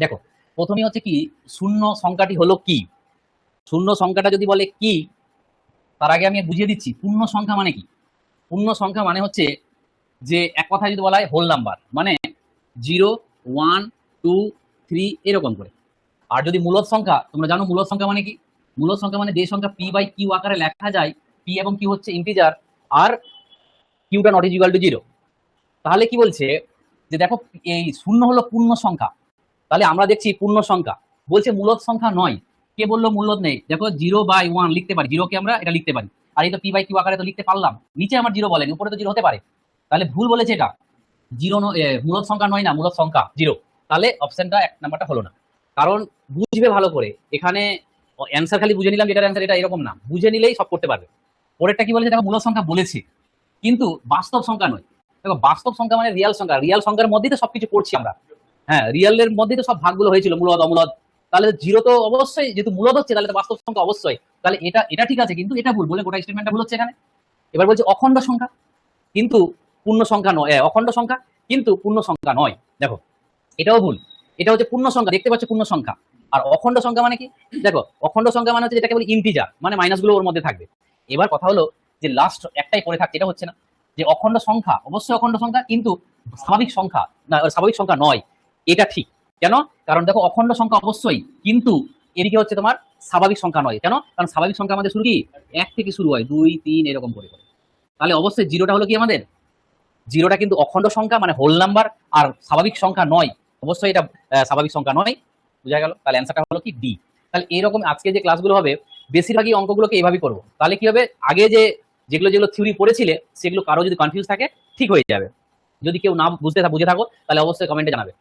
দেখো, প্রথমেই হচ্ছে কি শূন্য সংখ্যাটি হলো কি। শূন্য সংখ্যাটা যদি বলে কি, তার আগে আমি বুঝিয়ে দিচ্ছি পূর্ণ সংখ্যা মানে কি। পূর্ণ সংখ্যা মানে হচ্ছে যে এক কথায় যদি বলা হয় হোল নাম্বার, মানে 0, 1, 2, 3 এরকম করে। আর যদি মূলদ সংখ্যা, তোমরা জানো মূলদ সংখ্যা মানে কি। মূলদ সংখ্যা মানে যে সংখ্যা p/q আকারে লেখা যায়, p এবং q হচ্ছে ইন্টিজার, আর কিউটা নট ইজ ইকুয়াল টু 0। তাহলে কি বলছে যে দেখো, এই শূন্য হলো পূর্ণ সংখ্যা। তাহলে আমরা দেখছি পূর্ণ সংখ্যা বলছে মূলদ সংখ্যা নয়। কে বললো মূলদ নেই? দেখো 0/1 লিখতে পারি, 0 কে আমরা এটা লিখতে পারি, আর এই তো p/q আকারে তো লিখতে পারলাম। নিচে আমার 0 বলেনি, উপরে তো 0 হতে পারে। তাহলে ভুল বলেছে এটা, 0 মূলদ সংখ্যা নয় না, মূলদ সংখ্যা 0। তাহলে অপশনটা 1 নাম্বারটা হলো না। কারণ বুঝবে ভালো করে, এখানে অ্যান্সার খালি বুঝে নিলাম যেটার অ্যান্সার এটা, এরকম না। বুঝে নিলেই সব করতে পারবে। পরেরটা কি বলেছে দেখো, মূলদ সংখ্যা বলেছে কিন্তু বাস্তব সংখ্যা নয়। দেখো বাস্তব সংখ্যা মানে রিয়াল সংখ্যা, রিয়াল সংখ্যার মধ্যেই তো সবকিছু করছি আমরা। হ্যাঁ, রিয়ালের মধ্যেই তো সব ভাগগুলো হয়েছিল, মূলদ অমূলদ। তাহলে 0 তো অবশ্যই, যেহেতু মূলদ হচ্ছে তাহলে তো বাস্তব সংখ্যা অবশ্যই। তাহলে এটা এটা ঠিক আছে, কিন্তু এটা ভুল বলে গোটা স্টেটমেন্টটা ভুল হচ্ছে এখানে। এবার বলছে অখণ্ড সংখ্যা কিন্তু পূর্ণ সংখ্যা নয়, অখণ্ড সংখ্যা কিন্তু পূর্ণ সংখ্যা নয়। দেখো এটাও ভুল। এটা হচ্ছে পূর্ণ সংখ্যা, দেখতে পাচ্ছ পূর্ণ সংখ্যা। আর অখণ্ড সংখ্যা মানে কি? দেখো অখণ্ড সংখ্যা মানে হচ্ছে যেটাকে বলি ইন্টিজার, মানে মাইনাসগুলো ওর মধ্যে থাকবে। এবার কথা হলো যে লাস্ট একটাই পড়ে থাকছে, এটা হচ্ছে না যে অখণ্ড সংখ্যা অবশ্যই অখণ্ড সংখ্যা কিন্তু স্বাভাবিক সংখ্যা না, স্বাভাবিক সংখ্যা নয়। এটা ঠিক। কেন? কারণ দেখো অখণ্ড সংখ্যা অবশ্যই, কিন্তু এদিকে হচ্ছে তোমার স্বাভাবিক সংখ্যা নয়। কেন? কারণ স্বাভাবিক সংখ্যা আমাদের শুরু কি 1 থেকে শুরু হয়, 2, 3 এরকম করে। তাহলে অবশ্যই 0টা হলো কি আমাদের, 0টা কিন্তু অখণ্ড সংখ্যা মানে হোল নাম্বার, আর স্বাভাবিক সংখ্যা নয়। অবশ্যই এটা স্বাভাবিক সংখ্যা নয়। বুঝা গেল? তাহলে অ্যান্সারটা হলো কি ডি। তাহলে এরকম আজকে যে ক্লাসগুলো হবে বেশিরভাগই অঙ্কগুলোকে এইভাবেই করবো। তাহলে কি হবে, আগে যে যেগুলো যেগুলো থিওরি পড়েছিলে সেগুলো কারো যদি কনফিউজ থাকে ঠিক হয়ে যাবে। যদি কেউ না বুঝে থাকো তাহলে অবশ্যই কমেন্টে জানাবে।